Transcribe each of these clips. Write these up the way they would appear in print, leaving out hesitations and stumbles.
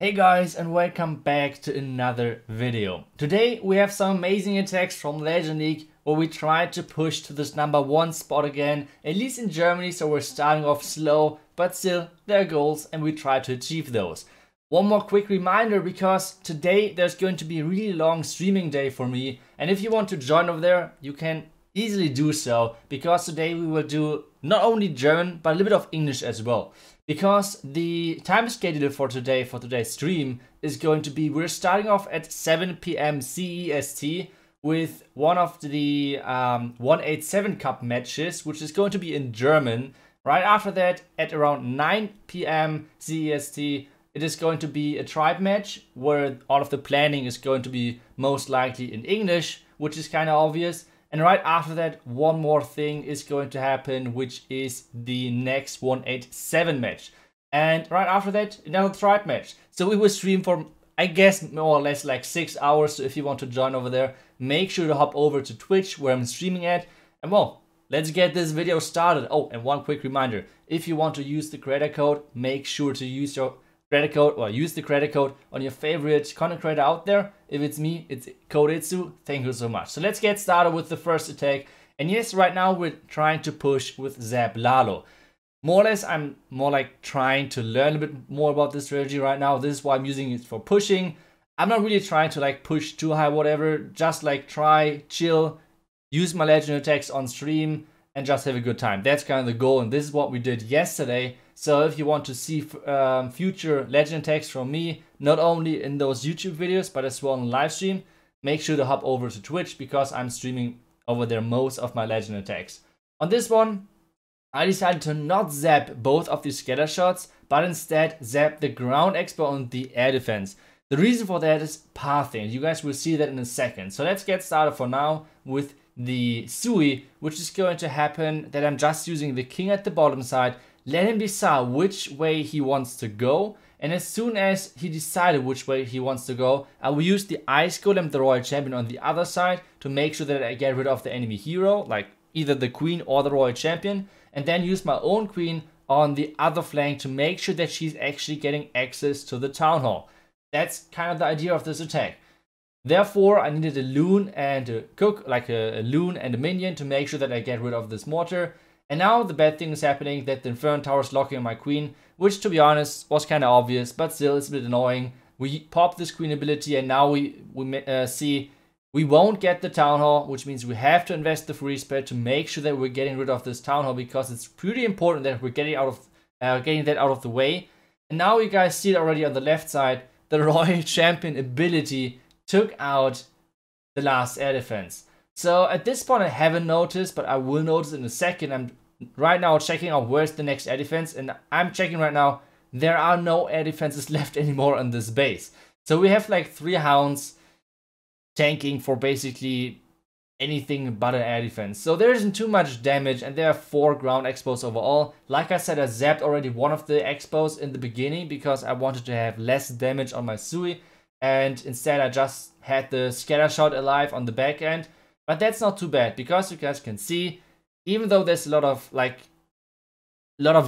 Hey guys, and welcome back to another video. Today we have some amazing attacks from Legend League where we try to push to this #1 spot again, at least in Germany, so we're starting off slow, but still there are goals and we try to achieve those. One more quick reminder, because today there's going to be a really long streaming day for me, and if you want to join over there, you can easily do so, because today we will do not only German but a little bit of English as well. Because the time schedule for today's stream is going to be, we're starting off at 7 p.m. CEST with one of the 187 Cup matches, which is going to be in German. Right after that, at around 9 p.m. CEST, it is going to be a tribe match where all of the planning is going to be most likely in English, which is kind of obvious. And right after that, one more thing is going to happen, which is the next 187 match. And right after that, another tribe match. So we will stream for, I guess, more or less like 6 hours. So if you want to join over there, make sure to hop over to Twitch where I'm streaming at. And well, let's get this video started. Oh, and one quick reminder. If you want to use the creator code, make sure to use your credit code, or use the credit code on your favorite content creator out there. If it's me, it's Koditsu. Thank you so much. So let's get started with the first attack. And yes, right now we're trying to push with Zap Lalo. More or less, I'm more like trying to learn a bit more about this strategy right now. This is why I'm using it for pushing. I'm not really trying to like push too high, whatever. Just like try, chill, use my legend attacks on stream, and just have a good time. That's kind of the goal, and this is what we did yesterday. So if you want to see future legend attacks from me, not only in those YouTube videos, but as well on live stream, make sure to hop over to Twitch, because I'm streaming over there most of my legend attacks. On this one, I decided to not zap both of these scatter shots, but instead zap the ground expo on the air defense. The reason for that is pathing. You guys will see that in a second. So let's get started for now with the Sui, which is going to happen that I'm just using the king at the bottom side. Let him decide which way he wants to go, and as soon as he decided which way he wants to go, I will use the Ice Golem, the Royal Champion, on the other side to make sure that I get rid of the enemy hero, like either the Queen or the Royal Champion, and then use my own Queen on the other flank to make sure that she's actually getting access to the Town Hall. That's kind of the idea of this attack. Therefore, I needed a loon and a cook, like a loon and a minion, to make sure that I get rid of this mortar. And now the bad thing is happening, that the Inferno Tower is locking on my queen, which to be honest was kind of obvious, but still it's a bit annoying. We pop this queen ability, and now we see we won't get the Town Hall, which means we have to invest the free spell to make sure that we're getting rid of this Town Hall, because it's pretty important that we're getting that out of the way. And now you guys see it already on the left side, the Royal Champion ability took out the last air defense. So at this point I haven't noticed, but I will notice in a second. I'm right now checking out where's the next air defense, and I'm checking right now, there are no air defenses left anymore on this base. So we have like 3 hounds tanking for basically anything but an air defense. So there isn't too much damage, and there are 4 ground expos overall. Like I said, I zapped already one of the expos in the beginning because I wanted to have less damage on my Sui, and instead I just had the scatter shot alive on the back end. But that's not too bad, because you guys can see, even though there's a lot of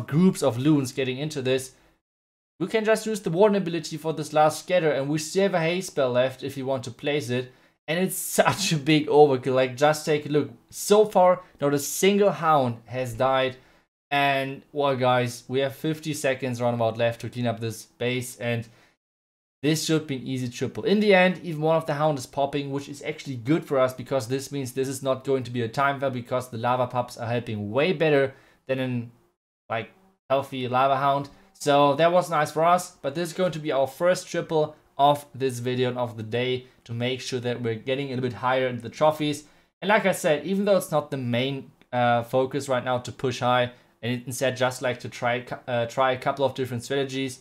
groups of loons getting into this, we can just use the warden ability for this last scatter, and we still have a haste spell left if you want to place it. And it's such a big overkill. Like, just take a look. So far, not a single hound has died. And well, guys, we have 50 seconds roundabout left to clean up this base, and this should be an easy triple. In the end, even one of the hounds is popping, which is actually good for us, because this means this is not going to be a time fail, because the lava pups are helping way better than an like healthy lava hound. So that was nice for us, but this is going to be our first triple of this video and of the day, to make sure that we're getting a little bit higher into the trophies. And like I said, even though it's not the main focus right now to push high, and instead just like to try a couple of different strategies,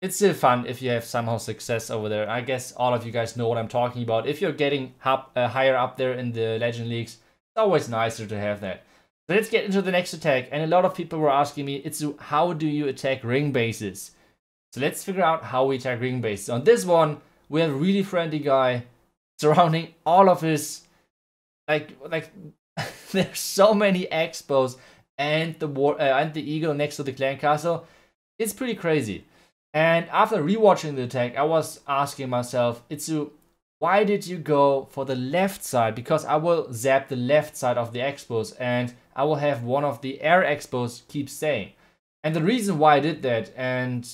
it's still fun if you have somehow success over there. I guess all of you guys know what I'm talking about. If you're getting higher up there in the Legend Leagues, it's always nicer to have that. So let's get into the next attack. And a lot of people were asking me, how do you attack ring bases? So let's figure out how we attack ring bases. On this one, we have a really friendly guy surrounding all of his, like there's so many expos, and the eagle next to the clan castle. It's pretty crazy. And after rewatching the attack, I was asking myself, Itsu, why did you go for the left side? Because I will zap the left side of the expos and I will have one of the air expos keep staying. And the reason why I did that, and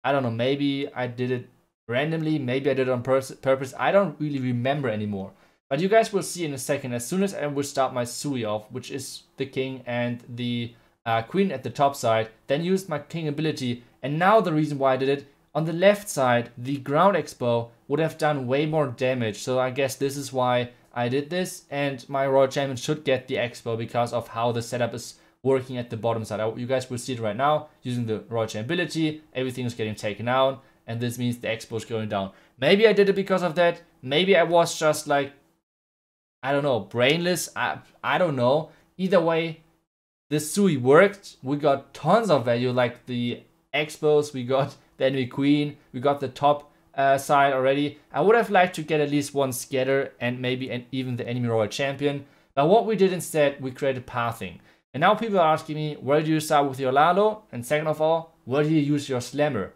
I don't know, maybe I did it randomly, maybe I did it on purpose, I don't really remember anymore. But you guys will see in a second, as soon as I will start my Sui off, which is the king and the queen at the top side, then use my king ability. And now the reason why I did it, on the left side, the ground expo would have done way more damage. So I guess this is why I did this. And my royal champion should get the expo because of how the setup is working at the bottom side. You guys will see it right now. Using the royal champion ability, everything is getting taken out. And this means the expo is going down. Maybe I did it because of that. Maybe I was just like, I don't know, brainless. I don't know. Either way, the Sui worked. We got tons of value, like the expos, we got the enemy queen, we got the top side already. I would have liked to get at least one scatter and maybe even the enemy royal champion. But what we did instead, we created pathing. And now people are asking me, where do you start with your Lalo? And second of all, where do you use your Slammer?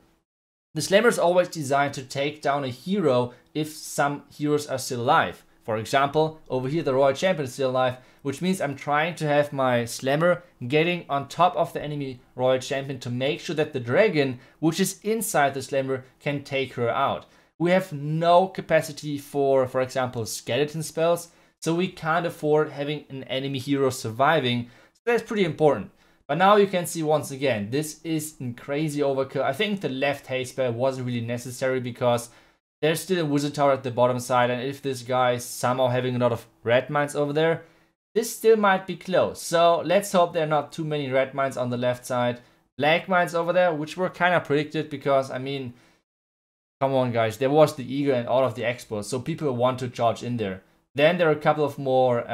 The Slammer is always designed to take down a hero if some heroes are still alive. For example, over here the royal champion is still alive, which means I'm trying to have my Slammer getting on top of the enemy royal champion to make sure that the dragon, which is inside the Slammer, can take her out. We have no capacity for example, skeleton spells, so we can't afford having an enemy hero surviving, so that's pretty important. But now you can see once again, this is a crazy overkill. I think the left haste spell wasn't really necessary because there's still a wizard tower at the bottom side, and if this guy is somehow having a lot of red mines over there, this still might be close. So let's hope there are not too many red mines on the left side. Black mines over there, which were kind of predicted because, I mean, come on guys, there was the eagle and all of the expos, so people want to charge in there. Then there are a couple of more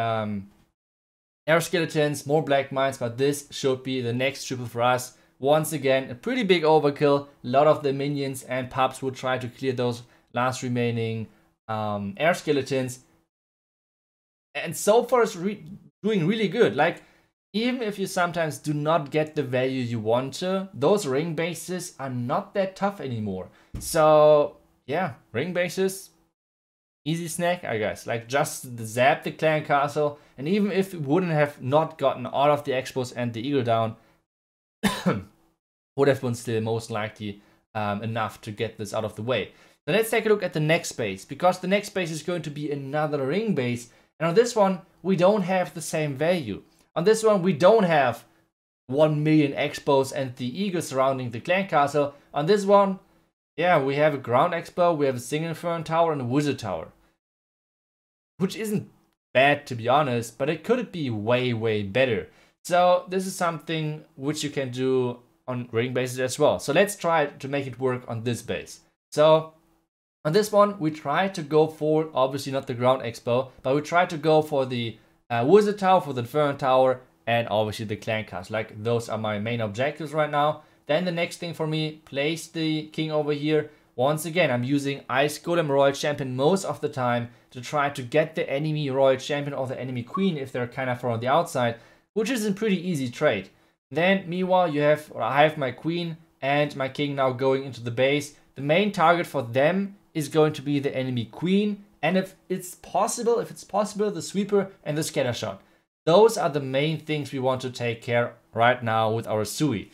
air skeletons, more black mines, but this should be the next triple for us. Once again, a pretty big overkill. A lot of the minions and pups will try to clear those last remaining air skeletons, and so far it's doing really good. Like, even if you sometimes do not get the value you want to, those ring bases are not that tough anymore. So yeah, ring bases, easy snack, I guess. Like, just zap the clan castle, and even if we wouldn't have not gotten all of the expos and the eagle down, would have been still most likely enough to get this out of the way. So let's take a look at the next base, because the next base is going to be another ring base. And on this one, we don't have the same value. On this one, we don't have 1 million expos and the eagle surrounding the clan castle. On this one, yeah, we have a ground expo, we have a single inferno tower and a wizard tower. Which isn't bad, to be honest, but it could be way, way better. So this is something which you can do on ring bases as well. So let's try to make it work on this base. So on this one, we try to go for, obviously not the ground expo, but we try to go for the wizard tower, for the inferno tower, and obviously the clan castle. Like, those are my main objectives right now. Then the next thing for me, place the king over here. Once again, I'm using Ice Golem Royal Champion most of the time to try to get the enemy Royal Champion or the enemy Queen if they're kind of on the outside, which is a pretty easy trade. Then, meanwhile, I have my Queen and my King now going into the base. The main target for them is going to be the enemy Queen, and if it's possible, the Sweeper and the Scatter Shot. Those are the main things we want to take care right now with our Sui.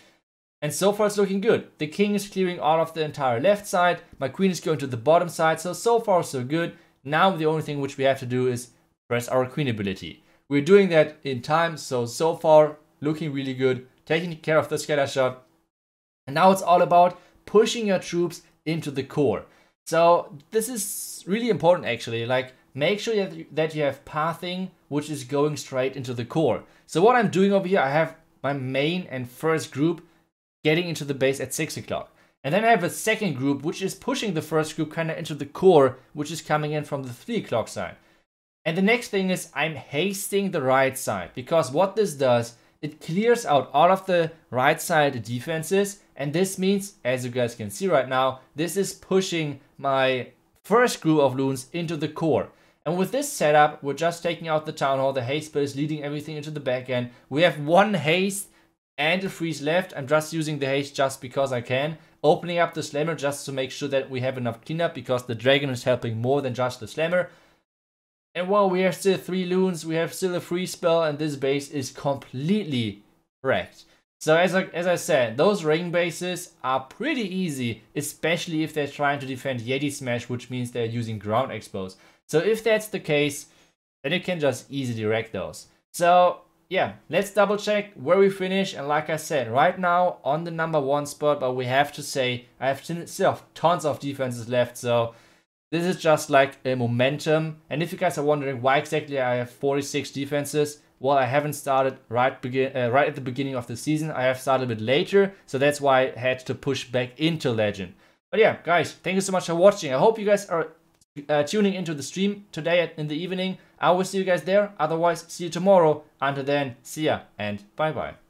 And so far it's looking good. The king is clearing all of the entire left side. My queen is going to the bottom side. So far so good. Now the only thing which we have to do is press our queen ability. We're doing that in time. So far looking really good. Taking care of the scatter shot. And now it's all about pushing your troops into the core. So this is really important actually. Like, make sure that you have pathing which is going straight into the core. So what I'm doing over here, I have my main and first group getting into the base at 6 o'clock. And then I have a second group which is pushing the first group kind of into the core, which is coming in from the 3 o'clock side. And the next thing is I'm hasting the right side, because what this does, it clears out all of the right side defenses, and this means, as you guys can see right now, this is pushing my first group of loons into the core. And with this setup, we're just taking out the town hall, the haste spell is leading everything into the back end. We have one haste and a freeze left. I'm just using the haste just because I can. Opening up the slammer just to make sure that we have enough cleanup, because the dragon is helping more than just the slammer. And while we have still 3 loons, we have still a free spell, and this base is completely wrecked. So as I said, those ring bases are pretty easy, especially if they're trying to defend Yeti Smash, which means they're using ground expose. So if that's the case, then you can just easily wreck those. So yeah, let's double check where we finish. And like I said, right now on the number 1 spot, but we have to say I have still tons of defenses left. So this is just like a momentum. And if you guys are wondering why exactly I have 46 defenses, well, I haven't started right at the beginning of the season. I have started a bit later, so that's why I had to push back into Legend. But yeah, guys, thank you so much for watching. I hope you guys are tuning into the stream today in the evening. I will see you guys there. Otherwise, see you tomorrow. Until then, see ya and bye-bye.